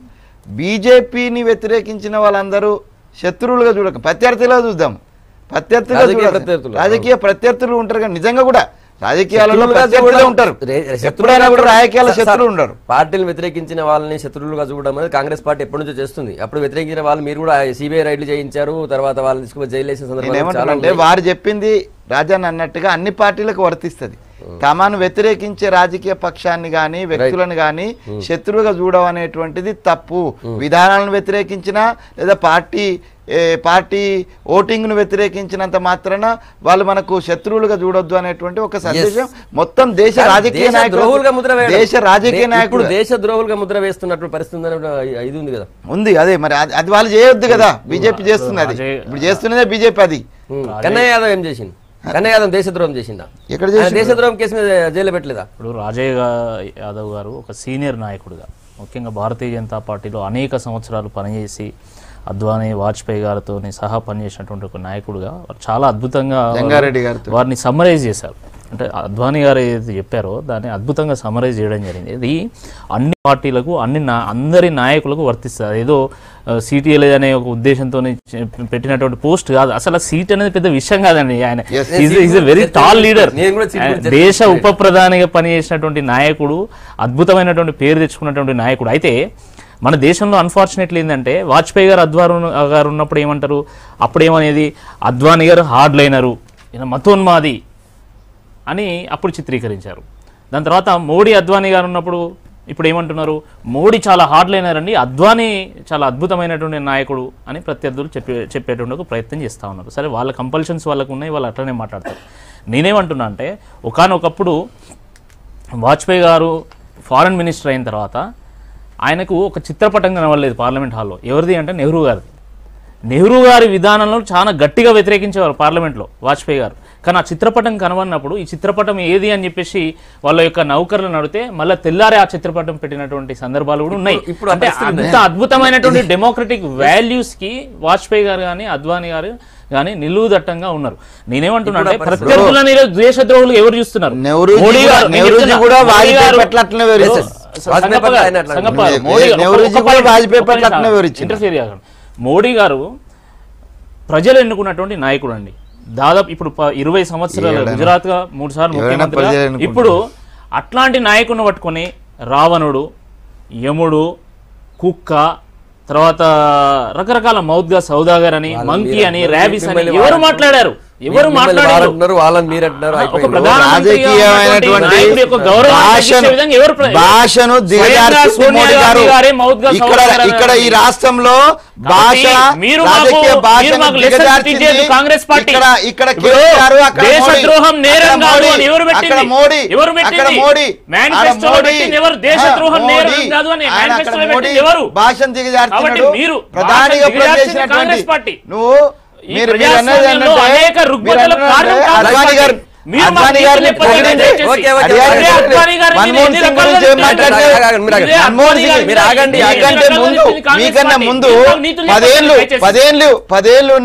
బీజేపీని వ్యతిరేకించిన వాళ్ళందరూ శత్రువులుగా చూడక ప్రత్యర్థులుగా చూద్దాం. రాజకీయ ప్రత్యర్థులు ఉంటారు, కానీ నిజంగా కూడా రాజకీయాలలో ఉంటారు, ఎప్పుడైనా కూడా రాజకీయాల శత్రువులు ఉంటారు. పార్టీలు వ్యతిరేకించిన వాళ్ళని శత్రువులుగా చూడడం అనేది కాంగ్రెస్ పార్టీ ఎప్పటి నుంచో చేస్తుంది. అప్పుడు వ్యతిరేకించిన వాళ్ళు మీరు కూడా సిబిఐ రైడ్లు చేయించారు, తర్వాత వాళ్ళని తీసుకుని జైలు వేసిన సందర్భంలో వారు చెప్పింది రాజాని అన్నట్టుగా అన్ని పార్టీలకు వర్తిస్తుంది. తమను వ్యతిరేకించే రాజకీయ పక్షాన్ని కానీ వ్యక్తులను కానీ శత్రువుగా చూడడం అనేటువంటిది తప్పు. విధానాలను వ్యతిరేకించినా లేదా పార్టీ ఓటింగ్ను వ్యతిరేకించినంత మాత్రాన వాళ్ళు మనకు శత్రువులుగా చూడొద్దు అనేటువంటి ఒక సందేశం మొత్తం దేశ రాజకీయ నాయకులు దేశ ద్రోహులుగా ముద్ర వేస్తున్నటువంటి పరిస్థితి ఇది ఉంది కదా, ఉంది. అదే మరి అది వాళ్ళు చేయొద్దు కదా, బీజేపీ చేస్తున్నది, ఇప్పుడు చేస్తున్నదే బీజేపీ. అది కన్నయ్య యాదవ్ ఏం చేసింది? కన్నయ్య యాదవ్ దేశద్రోహం చేసిందా? ఎక్కడ దేశద్రోహం కేసు మీద జైలు పెట్టలేదా? ఇప్పుడు రాజయ్య యాదవ్ గారు ఒక సీనియర్ నాయకుడిగా, ముఖ్యంగా భారతీయ జనతా పార్టీలో అనేక సంవత్సరాలు పనిచేసి అద్వానీ వాజ్పేయి గారితో సహా పనిచేసినటువంటి ఒక నాయకుడుగా చాలా అద్భుతంగా వారిని సమ్మరైజ్ చేశారు. అంటే అద్వానీ గారు ఏదైతే చెప్పారో దాన్ని అద్భుతంగా సమ్మరైజ్ చేయడం జరిగింది. ఇది అన్ని పార్టీలకు అందరి నాయకులకు వర్తిస్తుంది. ఏదో సీట్ అనే ఒక ఉద్దేశంతో పెట్టినటువంటి పోస్ట్ కాదు. అసలు ఆ సీట్ అనేది పెద్ద విషయం కాదండి. ఆయన is a very tall leader. దేశ ఉప ప్రధానిగా పనిచేసినటువంటి నాయకుడు, అద్భుతమైనటువంటి పేరు తెచ్చుకున్నటువంటి నాయకుడు. అయితే మన దేశంలో అన్ఫార్చునేట్లీ ఏంటంటే వాజ్పేయి గారు గారు ఉన్నప్పుడు ఏమంటారు, అప్పుడేమనేది అద్వానీ గారు హార్డ్ లైనరు, ఈయన మతోన్మాది అని అప్పుడు చిత్రీకరించారు. దాని తర్వాత మోడీ అద్వానీ గారు ఉన్నప్పుడు ఇప్పుడు ఏమంటున్నారు, మోడీ చాలా హార్డ్ లైనర్ అండి, అద్వానీ చాలా అద్భుతమైనటువంటి నాయకుడు అని ప్రత్యర్థులు చెప్పేటువంటి ఒక ప్రయత్నం చేస్తూ ఉన్నారు. సరే, వాళ్ళ కంపల్షన్స్ వాళ్ళకు ఉన్నాయి, వాళ్ళు అట్లనే మాట్లాడతారు. నేనేమంటున్నా అంటే ఒకానొకప్పుడు వాజ్పేయి గారు ఫారెన్ మినిస్టర్ అయిన తర్వాత ఆయనకు ఒక చిత్రపటం కనవలేదు పార్లమెంట్ హాల్లో. ఎవరిది అంటే నెహ్రూ గారిది. నెహ్రూ గారి విధానంలో చాలా గట్టిగా వ్యతిరేకించేవారు పార్లమెంట్లో వాజ్పేయి గారు. కానీ ఆ చిత్రపటం కనవన్నప్పుడు ఈ చిత్రపటం ఏది అని చెప్పేసి వాళ్ళ యొక్క నౌకర్లను అడిగితే మళ్ళీ తెల్లారే ఆ చిత్రపటం పెట్టినటువంటి సందర్భాలు కూడా ఉన్నాయి. అంటే అంత అద్భుతమైనటువంటి డెమోక్రటిక్ వాల్యూస్ కి వాజ్పేయి గారు కానీ అద్వానీ గారు కానీ నిలువుదట్టంగా ఉన్నారు. నేనేమంటున్నా అంటే ప్రత్యర్థులని దేశద్రోహులు ఎవరు చూస్తున్నారు? మోడీ గారు ప్రజలు ఎన్నుకున్నటువంటి నాయకుడు అండి. దాదాపు ఇప్పుడు 20 సంవత్సరాలు గుజరాత్ గా 3 సార్లు ముఖ్యమంత్రి. ఇప్పుడు అట్లాంటి నాయకుడిని పట్టుకొని రావణుడు, యముడు, కుక్క, తర్వాత రకరకాల మౌద్గా సౌదాగర్ అని, మంకీ అని, ర్యాబిస్ అని ఎవరు మాట్లాడారు? ఎవరు మాట్లాడారు? ఇక్కడ ఈ రాష్ట్రంలో కాంగ్రెస్ పార్టీ దేశద్రోహం నేరం కాదు అని ఎవరు పెట్టింది? ఎవరు పెట్టింది? మేనిఫెస్టోలో పెట్టింది ఎవరు? దేశద్రోహం నేరం కాదు అని మేనిఫెస్టోలో పెట్టింది ఎవరు? భాషను దిగజార్చున్నాడు ప్రధానిగా కాంగ్రెస్ పార్టీ. నువ్వు అనేక రుగ్మతలకు కారణం అద్వానీ గారు పదేళ్ళు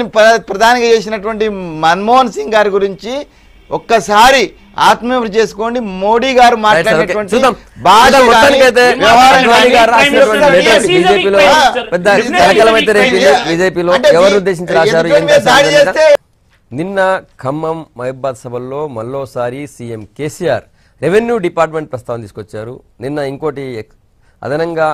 ప్రధానిగా చేసినటువంటి మన్మోహన్ సింగ్ గారి గురించి ఒక్కసారి ఆత్మీయ చేసుకోండి. మోడీ గారు మాట్లాడినటువంటి నిన్న ఖమ్మం మహబూబాద్ సభల్లో మరోసారి సీఎం కేసీఆర్ రెవెన్యూ డిపార్ట్మెంట్ ప్రస్తావన తీసుకొచ్చారు. నిన్న ఇంకోటి అదనంగా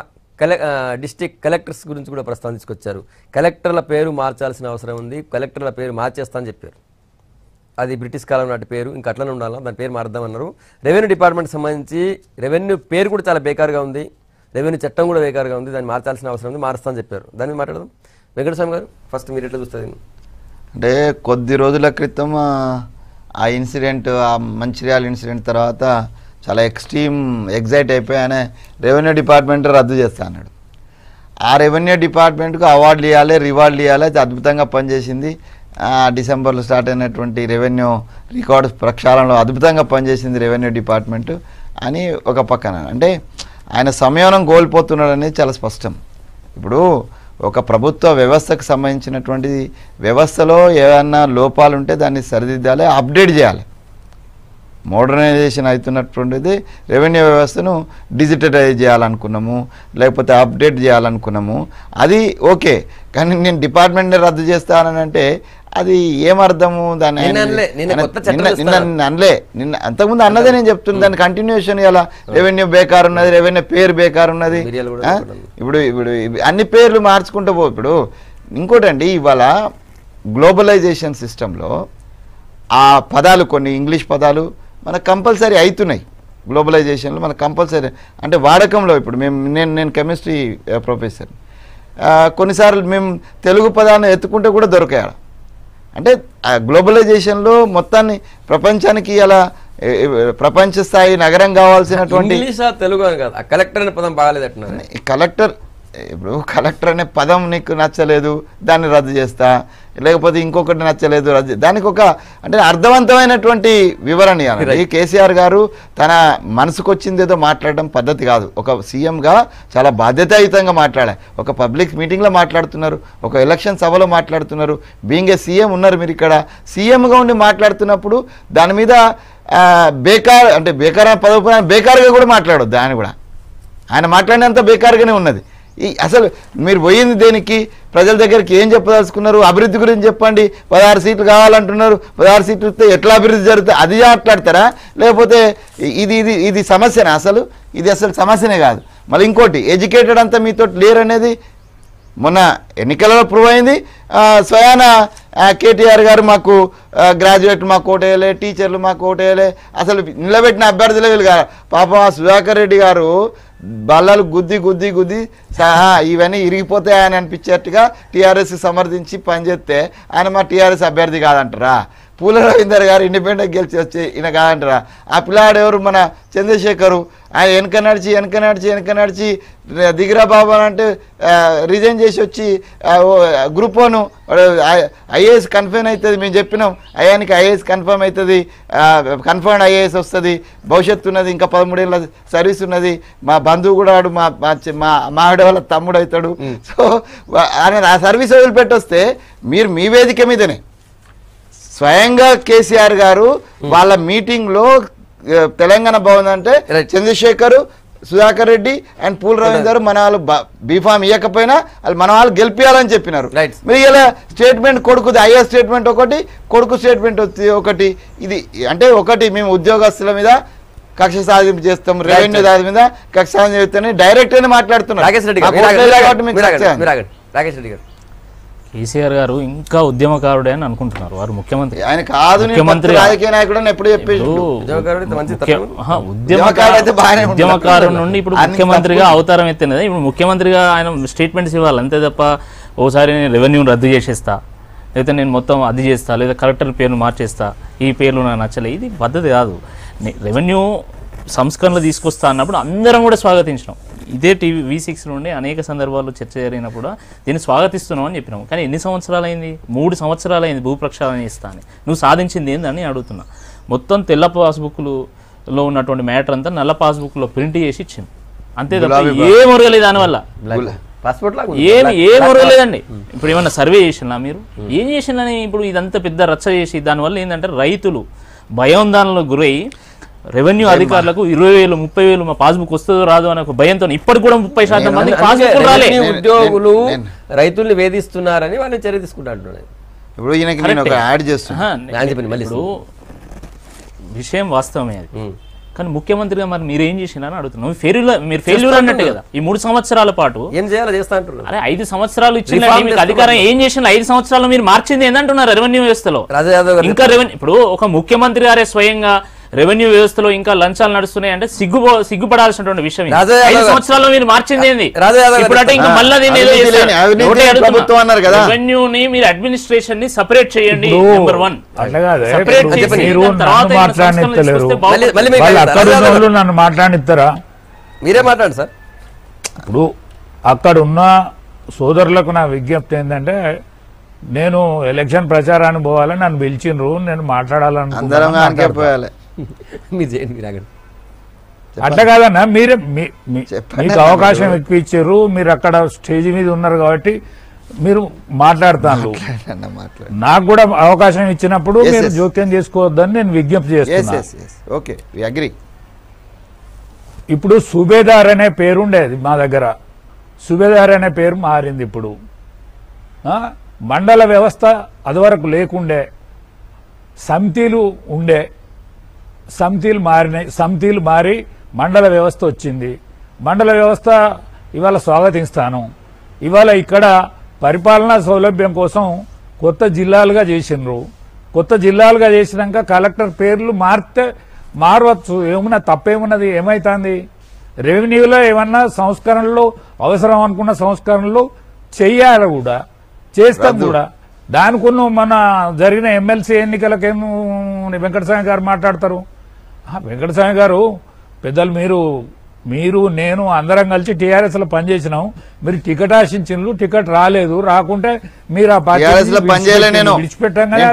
డిస్ట్రిక్ట్ కలెక్టర్స్ గురించి కూడా ప్రస్తావన తీసుకొచ్చారు. కలెక్టర్ల పేరు మార్చాల్సిన అవసరం ఉంది, కలెక్టర్ల పేరు మార్చేస్తా అని చెప్పారు. అది బ్రిటిష్ కాలం నాటి పేరు, ఇంకా అట్లనే ఉండాలా, దాని పేరు మారుద్దామన్నారు. రెవెన్యూ డిపార్ట్మెంట్ సంబంధించి రెవెన్యూ పేరు కూడా చాలా బేకారుగా ఉంది, రెవెన్యూ చట్టం కూడా బేకారుగా ఉంది, దాన్ని మార్చాల్సిన అవసరం ఉంది, మారుస్తా అని చెప్పారు. దాన్ని మాట్లాడదాం. వెంకటస్వామి గారు, ఫస్ట్ మీరు ఎట్లా చూస్తారు? అంటే కొద్ది రోజుల క్రితం ఆ ఇన్సిడెంట్, ఆ మంచిర్యాల ఇన్సిడెంట్ తర్వాత చాలా ఎగ్జైట్ అయిపోయి ఆయన రెవెన్యూ డిపార్ట్మెంట్ రద్దు చేస్తా అన్నాడు. ఆ రెవెన్యూ డిపార్ట్మెంట్కు అవార్డులు ఇవ్వాలి, రివార్డులు ఇవ్వాలి, అద్భుతంగా పనిచేసింది. డిసెంబర్లో స్టార్ట్ అయినటువంటి రెవెన్యూ రికార్డు ప్రక్షాళనలో అద్భుతంగా పనిచేసింది రెవెన్యూ డిపార్ట్మెంటు అని ఒక పక్కన. అంటే ఆయన సంయమనం కోల్పోతున్నాడు అనేది చాలా స్పష్టం. ఇప్పుడు ఒక ప్రభుత్వ వ్యవస్థకు సంబంధించినటువంటి వ్యవస్థలో ఏమన్నా లోపాలు ఉంటే దాన్ని సరిదిద్దాలి, అప్డేట్ చేయాలి. మోడర్నైజేషన్ అవుతున్నటువంటిది రెవెన్యూ వ్యవస్థను డిజిటలైజ్ చేయాలనుకున్నాము, లేకపోతే అప్డేట్ చేయాలనుకున్నాము, అది ఓకే. కానీ నేను డిపార్ట్మెంట్ని రద్దు చేస్తానంటే అది ఏమర్థము? దాన్ని అనలే, నిన్న అంతకుముందు అన్నదే నేను చెప్తున్నాను. దాని కంటిన్యూషన్ ఇలా రెవెన్యూ బేకార్ ఉన్నది, రెవెన్యూ పేరు బేకార్ ఉన్నది. ఇప్పుడు అన్ని పేర్లు మార్చుకుంటూ ఇప్పుడు ఇంకోటండి, ఇవాళ గ్లోబలైజేషన్ సిస్టంలో ఆ పదాలు, కొన్ని ఇంగ్లీష్ పదాలు, మనకు కంపల్సరీ అవుతున్నాయి. గ్లోబలైజేషన్లో మనకు కంపల్సరీ అంటే వాడకంలో ఇప్పుడు నేను కెమిస్ట్రీ ప్రొఫెసర్, కొన్నిసార్లు మేము తెలుగు పదాన్ని ఎత్తుకుంటే కూడా దొరకాయి. అంటే గ్లోబలైజేషన్లో మొత్తాన్ని ప్రపంచానికి అలా ప్రపంచ స్థాయి నగరం కావాల్సినటువంటి ఇంగ్లీష్ తెలుగు అని కాదు, కలెక్టర్ అనే పదం బాగాలేదట్టున్నారు. కలెక్టర్ అనే పదం నీకు నచ్చలేదు దాన్ని రద్దు చేస్తా, లేకపోతే ఇంకొకటి నచ్చలేదు రద్దు, దానికి ఒక అంటే అర్థవంతమైనటువంటి వివరణ ఇవ్వాలి. కేసీఆర్ గారు తన మనసుకు వచ్చింది ఏదో మాట్లాడడం పద్ధతి కాదు. ఒక సీఎంగా చాలా బాధ్యతాయుతంగా మాట్లాడాలి. ఒక పబ్లిక్ మీటింగ్లో మాట్లాడుతున్నారు, ఒక ఎలక్షన్ సభలో మాట్లాడుతున్నారు, బీయింగ్ ఏ సీఎం ఉన్నారు మీరు ఇక్కడ, సీఎంగా ఉండి మాట్లాడుతున్నప్పుడు దాని మీద బేకార్ అంటే బేకార్ పదవి బేకార్గా కూడా మాట్లాడొద్దు. ఆయన కూడా ఆయన మాట్లాడినంత బేకార్గానే ఉన్నది. అసలు మీరు పోయింది దేనికి, ప్రజల దగ్గరికి ఏం చెప్పదలుచుకున్నారు, అభివృద్ధి గురించి చెప్పండి, 16 సీట్లు కావాలంటున్నారు, 16 సీట్లు ఇస్తే ఎట్లా అభివృద్ధి జరుగుతుంది అది మాట్లాడతారా, లేకపోతే ఇది ఇది ఇది సమస్యనా? అసలు ఇది అసలు సమస్యనే కాదు. మళ్ళీ ఇంకోటి ఎడ్యుకేటెడ్ అంతా మీతో లేరు అనేది మొన్న ఎన్నికలలో ప్రూవ్ అయింది. స్వయాన కేటీఆర్ గారు మాకు గ్రాడ్యుయేట్ మాకు ఓటేయలే, టీచర్లు మాకు ఓటేయలే, అసలు నిలబెట్టిన అభ్యర్థులే వీళ్ళు కాదు. పాపం సుధాకర్ రెడ్డి గారు బల్లలు గుద్ది గుద్ది గుద్ది ఇవన్నీ ఇరిగిపోతాయని అనిపించేట్టుగా టీఆర్ఎస్ సమర్థించి పనిచేస్తే ఆయన మా టీఆర్ఎస్ అభ్యర్థి కాదంటారా? పూల రవీందర్ గారు ఇండిపెండెంట్ గెలిచి వచ్చి ఈయన కాదంటారా? ఆ పిల్లాడు ఎవరు మన చంద్రశేఖరు, ఆయన వెనక నడిచి దిగిరా బాబు అని అంటే రిజైన్ చేసి వచ్చి గ్రూప్ 1 ఐఏఎస్ కన్ఫర్మ్ అవుతుంది, మేము చెప్పినాం అయానికి ఐఏఎస్ కన్ఫర్మ్ అవుతుంది, కన్ఫర్మ్డ్ ఐఏఎస్ వస్తుంది, భవిష్యత్తు ఉన్నది, ఇంకా 13 ఏళ్ళ సర్వీస్ ఉన్నది, మా బంధువు కూడా వాడు మా ఆవిడ వాళ్ళ తమ్ముడు అవుతాడు. సో ఆయన ఆ సర్వీస్ వదిలిపెట్టి వస్తే మీరు మీ వేదిక మీదనే స్వయంగా కేసీఆర్ గారు వాళ్ళ మీటింగ్లో తెలంగాణ భవన్ అంటే చంద్రశేఖర్, సుధాకర్ రెడ్డి అండ్ పూల రవీందర్ మన వాళ్ళు బీఫామ్ ఇవ్వకపోయినా మన వాళ్ళు గెలిపియాలని చెప్పినారు. మీరు ఇలా స్టేట్మెంట్ కొడుకుది ఐఏఎస్ స్టేట్మెంట్ ఒకటి, కొడుకు స్టేట్మెంట్ ఒకటి. ఇది అంటే ఒకటి మేము ఉద్యోగస్తుల మీద కక్ష సాధింపు చేస్తాం, రెవెన్యూ దాని మీద కక్ష సాధింపు చేస్తామని డైరెక్ట్ గానే మాట్లాడుతున్నారు. రాకేష్ రెడ్డి గారు కేసీఆర్ గారు ఇంకా ఉద్యమకారుడే అని అనుకుంటున్నారు వారు. ముఖ్యమంత్రి ఆయన కాదు, రాజకీయ నాయకుడు ఎప్పుడు చెప్పారు ఉద్యమకారు నుండి ఇప్పుడు ముఖ్యమంత్రిగా అవతారం ఎత్తినది. ఇప్పుడు ముఖ్యమంత్రిగా ఆయన స్టేట్మెంట్స్ ఇవ్వాలి అంతే తప్ప ఓసారి నేను రెవెన్యూని రద్దు చేసేస్తా, లేదా నేను మొత్తం అది చేస్తా, లేదా కలెక్టర్ పేరును మార్చేస్తా, ఈ పేర్లు నాకు నచ్చలే, ఇది పద్ధతి కాదు. రెవెన్యూ సంస్కరణలు తీసుకొస్తా అన్నప్పుడు అందరం కూడా స్వాగతించినాం. ఇదే టీవీ V6 నుండి అనేక సందర్భాల్లో చర్చ జరిగినప్పుడు దీన్ని స్వాగతిస్తున్నాం అని చెప్పినాం. కానీ ఎన్ని సంవత్సరాలు అయింది? 3 సంవత్సరాలు అయింది భూ ప్రక్షాళన చేస్తాను. నువ్వు సాధించింది ఏందని అడుగుతున్నా. మొత్తం తెల్ల పాస్బుక్లో ఉన్నటువంటి మ్యాటర్ అంతా నల్ల పాస్బుక్లో ప్రింట్ చేసి ఇచ్చింది అంతే తప్ప ఏం ఒరగలేదు దానివల్ల, ఏం ఒరగలేదండి. ఇప్పుడు ఏమన్నా సర్వే చేసినా మీరు ఏం చేసినని ఇప్పుడు ఇదంతా పెద్ద రచ్చ చేసి దానివల్ల ఏంటంటే రైతులు భయోందనలకు గురై రెవెన్యూ అధికారులకు 20,000 30,000 మా పాస్బుక్ వస్తుందో రాదో అనే ఒక భయంతో ఇప్పటికి కూడా 30% మంది పాస్బుక్ రాలే. ఉద్యోగులు రైతుల్ని వేధిస్తున్నారని వాళ్ళు చర్య తీసుకుంటారు. ఇప్పుడు విషయం వాస్తవమే అది. కానీ ముఖ్యమంత్రిగా మరి మీరు ఏం చేసినారని అడుగుతున్నాం. మీరు ఫెయిల్యూర్ అన్నట్టు కదా ఈ 3 సంవత్సరాల పాటు ఏం చేయాలో చేస్తా అంటున్నారు. అదే 5 సంవత్సరాలు ఇచ్చిన మీకు అధికారం ఏం చేసిన 5 సంవత్సరాలు మీరు మార్చింది ఏంటంటున్నారు రెవెన్యూ వ్యవస్థలో. ఇంకా రెవెన్యూ ఇప్పుడు ఒక ముఖ్యమంత్రి గారే స్వయంగా రెవెన్యూ వ్యవస్థలో ఇంకా లంచాలు నడుస్తున్నాయి అంటే సిగ్గుపడాల్సినటువంటి విషయం. 5 సంవత్సరాల్లో మీరు మార్చింది ఏంది? ఇప్పుడంటే ఇంకా మళ్ళీ రెవెన్యూని మీరు అడ్మినిస్ట్రేషన్ ని సపరేట్ చేయండి. నెంబర్ 1 నన్ను మాట్లాడిస్తారా? మీరే మాట్లాడండి సార్. ఇప్పుడు అక్కడ ఉన్న సోదరులకు నా విజ్ఞప్తి ఏంటంటే, నేను ఎలక్షన్ ప్రచారానికి పోవాలని నన్ను పిలిచిండ్రు, నేను మాట్లాడాలనుకుంటున్నాను. అట్లా కాదన్నా, మీరే మీకు అవకాశం ఎక్కువ ఇచ్చారు, మీరు అక్కడ స్టేజ్ మీద ఉన్నారు కాబట్టి మీరు మాట్లాడతాను. నాకు కూడా అవకాశం ఇచ్చినప్పుడు మీరు జోక్యం చేసుకోవద్దని నేను విజ్ఞప్తి చేస్తున్నాను. ఇప్పుడు సుబేదార్ అనే పేరు ఉండేది మా దగ్గర, సుబేదార్ అనే పేరు మారింది. ఇప్పుడు మండల వ్యవస్థ అదివరకు లేకుండే, సమితిలు ఉండే, సమితిలు మారినాయి, సమితిలు మారి మండల వ్యవస్థ వచ్చింది. మండల వ్యవస్థ ఇవాళ స్వాగతిస్తాను. ఇవాళ ఇక్కడ పరిపాలనా సౌలభ్యం కోసం కొత్త జిల్లాలుగా చేసినారు. కొత్త జిల్లాలుగా చేసినాక కలెక్టర్ పేర్లు మారితే మారవచ్చు, ఏమన్నా తప్పేమున్నది, ఏమైతుంది? రెవెన్యూలో ఏమన్నా సంస్కరణలు అవసరం అనుకున్న సంస్కరణలు చెయ్యాలి కూడా, చేస్తాం కూడా. దానికున్న మన జరిగిన ఎమ్మెల్సీ ఎన్నికలకేమో వెంకటస్వామి గారు మాట్లాడతారు. వెంకటస్వామి గారు పెద్దలు, మీరు నేను అందరం కలిసి టీఆర్ఎస్ లో పనిచేసినాం. మీరు టికెట్ ఆశించిన, టికెట్ రాలేదు, రాకుంటే మీరు ఆ పార్టీ విడిచిపెట్టంగానే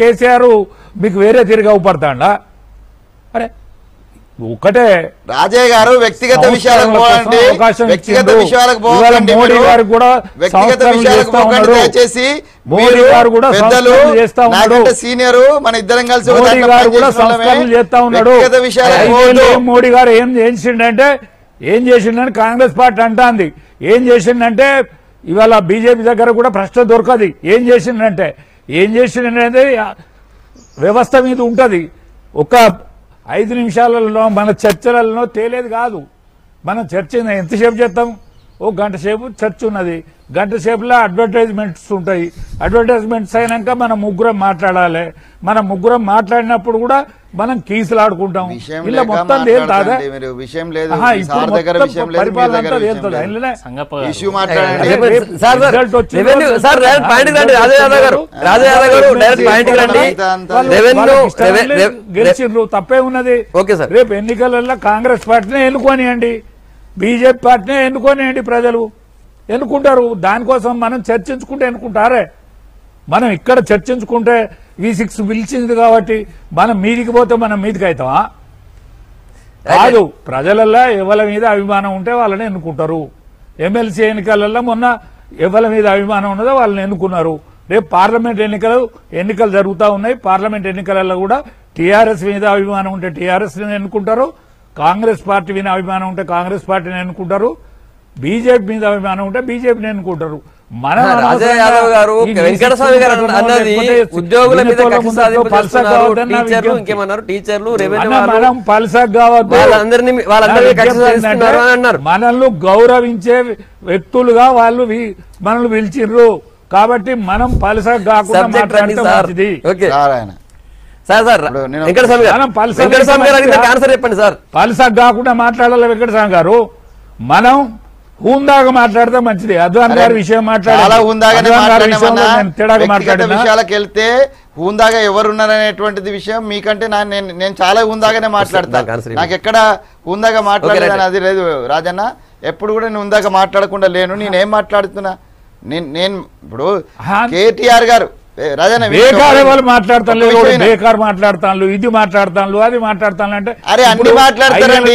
కేసీఆర్ మీకు వేరే తిరిగి అవుపడతాడా? అరే ఒకటే రాజయ్య గారు వ్యక్తిగత విషయాలకు పోవాలంటే వ్యక్తిగత విషయాలకు పోవాలంటే మోడీ గారు కూడా వ్యక్తిగత విషయాలకు పోకండి దయచేసి. మోడీ గారు కూడా పెద్దలు చేస్తా ఉన్నాడు, సీనియర్, మన ఇద్దరం కలిసి మోడీ గారు కూడా సంస్కరణలు చేస్తా ఉన్నాడు. మోడీ గారు ఏం చేసిండని కాంగ్రెస్ పార్టీ అంటాంది. ఏం చేసిండంటే ఇవాళ బీజేపీ దగ్గర కూడా ప్రశ్న దొరకది. ఏం చేసిండంటే వ్యవస్థ మీద ఉంటది. ఒక 5 నిమిషాలలో మన చర్చలలో తేలేది కాదు. మనం చర్చ ఎంతసేపు చేస్తాం? ఓ గంట సేపు చర్చ ఉన్నది. గంట సేపులో అడ్వర్టైజ్మెంట్స్ ఉంటాయి. అడ్వర్టైజ్మెంట్స్ అయినాక మనం ముగ్గురం మాట్లాడాలి. మనం ముగ్గురం మాట్లాడినప్పుడు కూడా మనం కీసులాడుకుంటాం. ఇలా మొత్తం గెలిచిండ్రు, తప్పే ఉన్నది. రేపు ఎన్నికలలో కాంగ్రెస్ పార్టీనే ఎన్నుకోనియండి, బీజేపీ పార్టీనే ఎన్నుకోనియండి, ప్రజలు ఎన్నుకుంటారు. దానికోసం మనం చర్చించుకుంటే ఎన్నుకుంటారే. మనం ఇక్కడ చర్చించుకుంటే V6 పిలిచింది కాబట్టి మనం మీదికి పోతే మనం మీదికి అవుతామా? కాదు. ప్రజలల్లో ఎవరి మీద అభిమానం ఉంటే వాళ్ళని ఎన్నుకుంటారు. ఎమ్మెల్సీ ఎన్నికలలో మొన్న ఎవరి మీద అభిమానం ఉన్నదో వాళ్ళని ఎన్నుకున్నారు. రేపు పార్లమెంట్ ఎన్నికలు జరుగుతూ ఉన్నాయి. పార్లమెంట్ ఎన్నికలలో కూడా టీఆర్ఎస్ మీద అభిమానం ఉంటే టీఆర్ఎస్ ఎన్నుకుంటారు, కాంగ్రెస్ పార్టీ మీద అభిమానం ఉంటే కాంగ్రెస్ పార్టీని ఎన్నుకుంటారు, బీజేపీ మీద అభిమానం ఉంటే బీజేపీని ఎన్నుకుంటారు. రాజయ్య యాదవ్ గారు, వెంకటస్వామి గారు అన్నది ఉద్యోగుల మీద కక్ష సాధింపు చేస్తున్నారు, టీచర్లు, ఇంకేమన్నారు, టీచర్లు, రెవెన్యూ మనం పల్సక్ కావద్దు, వాళ్ళందరినీ కక్ష సాధిస్తున్నారు అని అన్నారు. మనల్ని గౌరవించే వ్యక్తులుగా వాళ్ళు మనల్ని పిలిచిర్రు కాబట్టి మనం పల్సక్ కాకుండా మాట్లాడితే మంచిది. పల్సక్ కాకుండా మాట్లాడాలి వెంకటస్వామి గారు. మనం హూందాగా మాట్లాడితే మంచిది. అద్వాన్ గారి విషయం విషయాలకు వెళ్తే హూందాగా ఎవరున్నారనేటువంటిది విషయం మీకంటే నేను చాలా హూందాగానే మాట్లాడతాను. నాకు ఎక్కడ హూందాగా మాట్లాడేదని అది లేదు రాజన్న. ఎప్పుడు కూడా నేను హూందాగా మాట్లాడకుండా లేను. నేనేం మాట్లాడుతున్నా? నేను ఇప్పుడు కేటీఆర్ గారు బేకార్ వాళ్ళు మాట్లాడతాను, బేకార్ మాట్లాడతాను, ఇది మాట్లాడతాను, అది మాట్లాడతాను అంటే అరే అన్ని మాట్లాడతారండి.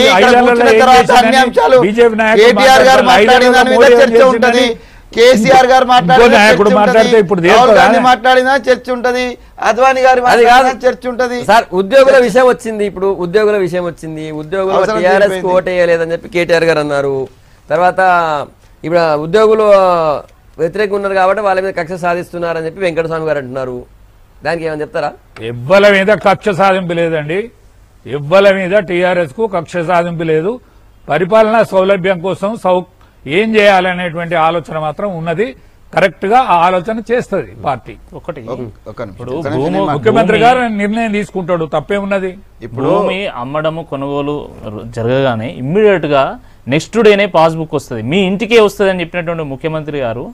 బీజేపీ నాయకుడు కేసీఆర్ గారు నాయకుడు మాట్లాడితే ఇప్పుడు మాట్లాడినా చర్చ ఉంటది, అద్వానీ గారు చర్చ ఉంటది. సార్ ఉద్యోగుల విషయం వచ్చింది. ఇప్పుడు ఉద్యోగుల విషయం వచ్చింది. ఉద్యోగులు టీఆర్ఎస్ కు ఓటేయలేదని చెప్పి కేటీఆర్ గారు అన్నారు. తర్వాత ఇప్పుడు ఉద్యోగులు వ్యతిరేకంగా ఉన్నారు కాబట్టి వాళ్ళ మీద కక్ష సాధిస్తున్నారని చెప్పి వెంకటస్వామి గారు అంటున్నారు. దానికి ఏమని చెప్తారా? ఎవ్వల మీద కక్ష సాధింపు లేదండి. ఎవ్వల మీద టీఆర్ఎస్ కు కక్ష సాధింపు లేదు. పరిపాలనా సౌలభ్యం కోసం ఏం చేయాలనేటువంటి ఆలోచన మాత్రం ఉన్నది. కరెక్ట్ గా ఆ ఆలోచన చేస్తుంది పార్టీ. ఒకటి ముఖ్యమంత్రి గారు నిర్ణయం తీసుకుంటాడు, తప్పే ఉన్నది. ఇప్పుడు భూమి అమ్మడము కొనుగోలు జరగగానే ఇమ్మీడియట్ గా నెక్స్ట్ డేనే పాస్బుక్ వస్తుంది, మీ ఇంటికే వస్తుంది అని చెప్పినటువంటి ముఖ్యమంత్రి గారు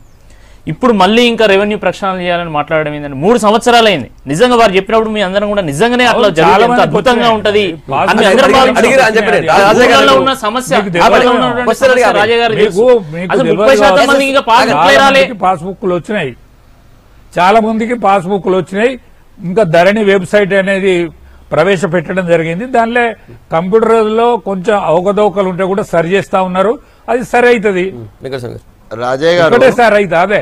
ఇప్పుడు మళ్ళీ ఇంకా రెవెన్యూ ప్రక్షాళన చేయాలని మాట్లాడడం ఏంటంటే 3 సంవత్సరాలు అయింది. నిజంగా వారు చెప్పినప్పుడు మీ అందరం కూడా నిజంగానే అట్లా జరిగితే అద్భుతంగా ఉంటది ఉన్న సమస్య. పాస్బుక్లు వచ్చినాయి, చాలా మందికి పాస్బుక్లు వచ్చినాయి. ఇంకా ధరణి వెబ్సైట్ అనేది ప్రవేశపెట్టడం జరిగింది. దానిలో కంప్యూటర్లో కొంచెం అవకతవకలు ఉంటే కూడా సరి చేస్తా ఉన్నారు. అది సరి అవుతుంది. రాజయ్య గారు ఒకటేసారి అయితే అదే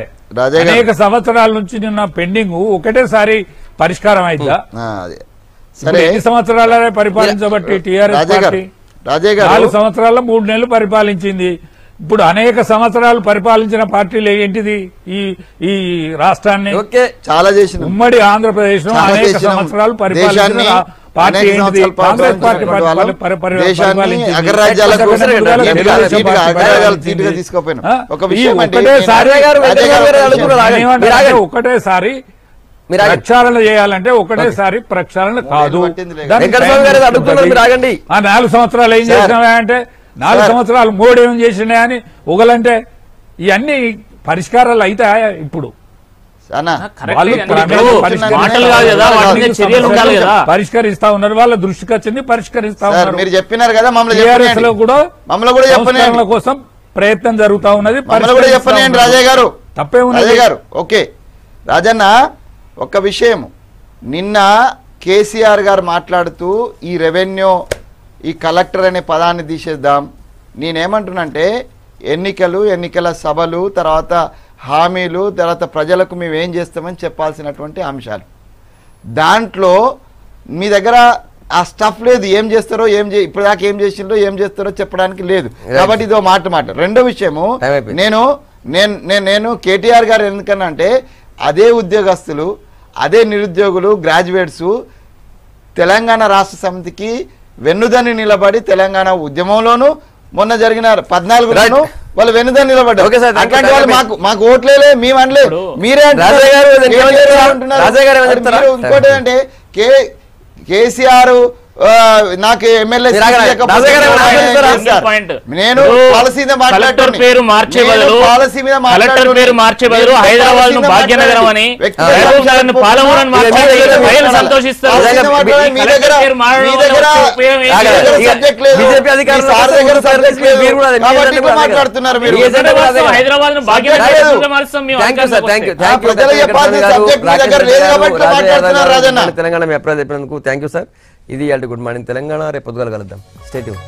అనేక సంవత్సరాల నుంచి నిన్న పెండింగ్ ఒకటేసారి పరిష్కారం అవుతా? ఎన్ని సంవత్సరాల పరిపాలించబట్టి టీఆర్ఎస్ పార్టీ 4 సంవత్సరాల్లో 3 నెలలు పరిపాలించింది. ఇప్పుడు అనేక సంవత్సరాలు పరిపాలించిన పార్టీలు ఏంటిది ఈ రాష్ట్రాన్ని? చాలా చేసిన ఉమ్మడి ఆంధ్రప్రదేశ్ లో అనేక సంవత్సరాలు పరిపాలించిన పార్టీ అనేక ఏంటిది? సంవత్సరాలు కాంగ్రెస్ పార్టీ పరిపాలించినటువంటి వాళ్ళు దేశాన్ని పరిపాలించింది. అగ్రరాజ్యాలకు తెలుగుదేశం పార్టీ అగ్రరాజ్యాలు పరిపాలించింది. తీటుగా తీసుకోపోయినాం. ఆ? ఒక విషయం ఈ అండి, ఒకటేసారి రాజా గారు ఏమంటారంటే ఒకటేసారి మీరు ఆగండి. ప్రక్షాళన చేయాలంటే ఒకటేసారి ప్రక్షాళన కాదు. పట్టింది లేదు. దానికి వెంకటస్వామి గారు అడుగుతున్నారు, మీరు ఆగండి. ఆ 4 సంవత్సరాలు ఏం సార్. చేసినావా అంటే 4 సంవత్సరాలు మోడీ ఏం చేసినా అని ఒకలంటే ఇవన్నీ పరిష్కారాలు అవుతాయా ఇప్పుడు? అన్నా, వాళ్ళు మాటలు కాదు కదా, వాటి మీద చర్యలు ఉండాలి కదా. పరిష్కరిస్తా ఉన్నారు, వాళ్ళ దృష్టికి వచ్చింది పరిష్కరిస్తా సార్ ఉన్నారు. మీరు చెప్పినారు కదా, మమ్మల్ని టీఆర్ఎస్ లో కూడా మమ్మల్ని కూడా సంస్కరణల చెప్పండి, కోసం ప్రయత్నం జరుగుతా ఉన్నది. మమ్మల్ని కూడా చెప్పండి రాజయ్య గారు. తప్పే ఉన్నది. రాజయ్య గారు ఓకే. రాజన్న ఒక విషయం, నిన్న కేసీఆర్ గారు మాట్లాడుతూ ఈ రెవెన్యూ ఈ కలెక్టర్ అనే పదాన్ని తీసేద్దాం, నేనేమంటున్నంటే ఎన్నికల సభలు, తర్వాత హామీలు, తర్వాత ప్రజలకు మేము ఏం చేస్తామని చెప్పాల్సినటువంటి అంశాలు. దాంట్లో మీ దగ్గర ఆ స్టఫ్ లేదు, ఏం చేస్తారో ఇప్పుడు దాకా ఏం చేసిండ్రో ఏం చేస్తారో చెప్పడానికి లేదు. కాబట్టి ఇదో మాట. రెండో విషయము, నేను కేటీఆర్ గారు ఎందుకన్నా అంటే అదే ఉద్యోగస్తులు, అదే నిరుద్యోగులు, గ్రాడ్యుయేట్స్ తెలంగాణ రాష్ట్ర సమితికి వెన్నుదని నిలబడి తెలంగాణ ఉద్యమంలోను మొన్న జరిగిన 14 వాళ్ళు వెనుదని నిలబడ్డారు. అట్లాంటి వాళ్ళు మాకు ఓట్లేలే, మేము అనలే, మీరే అంటున్నారు. ఇంకోటి అంటే కేసీఆర్ నాకు ఎమ్మెల్యే నేను పాలసీ మీద కలెక్టర్ పేరు మార్చే బదులు హైదరాబాద్ ను భాగ్యనగరం అని పాలమూరు అని ప్రజలు సంతోషిస్తారు. మాట్లాడుతున్నారు మీరు. హైదరాబాద్ ను భాగ్యనగరం మారుస్తాం మేము. తెలంగాణ మీ అభిప్రాయం చెప్పినందుకు థ్యాంక్ యూ సార్. ఇది గుడ్ మార్నింగ్ తెలంగాణ. రేపు పొద్దుగాల కలుద్దాం. Stay tune.